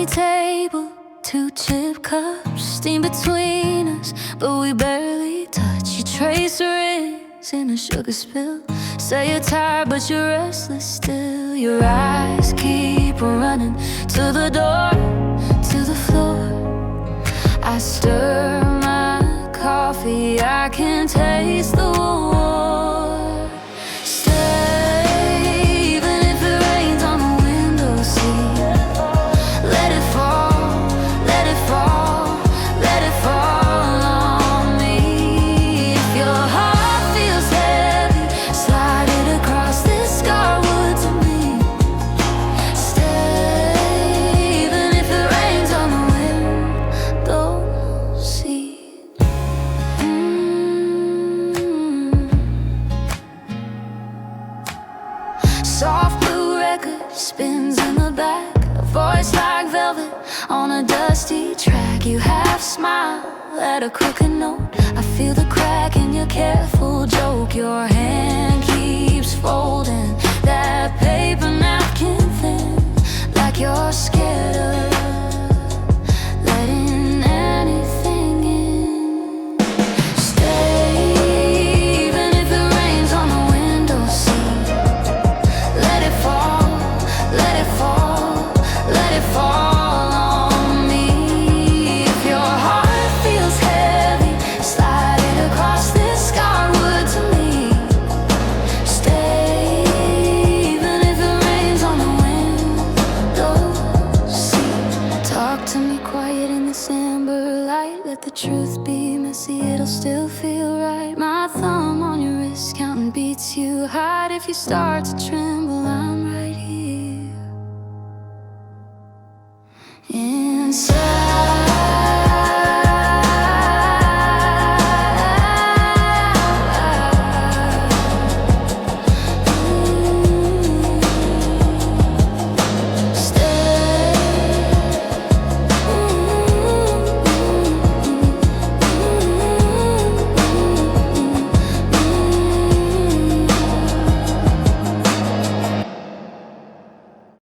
Tiny table, two chip cups, steam between us, but we barely touch. You trace a rinse in a sugar spill. Say you're tired, but you're restless still. Your eyes keep running to the door, to the floor. I stir my coffee, I can taste the war. Stay, even if it rains on the window seat. Let it fall, let it fall, let it fall on me. If your heart feels heavy, slide it across this scarwood to me. Stay, even if it rains on the window seat. Soft blue record spins in the back, a voice like velvet on a dusty track. You half smile at a crooked note. I feel the crack in your careful joke. Your hand keeps folding that paper napkin thin, like you're scared of letting anything in. Stay, even if it rains on the window seat. Let it fall, let it fall, let it fall on me. If your heart feels heavy, slide it across this scarwood to me. Stay, even if it rains on the window seat. Talk to me quiet in this amber light. Let the truth be messy, it'll still feel right. My thumb on your wrist, counting beats you hide. If you start to tremble, I'm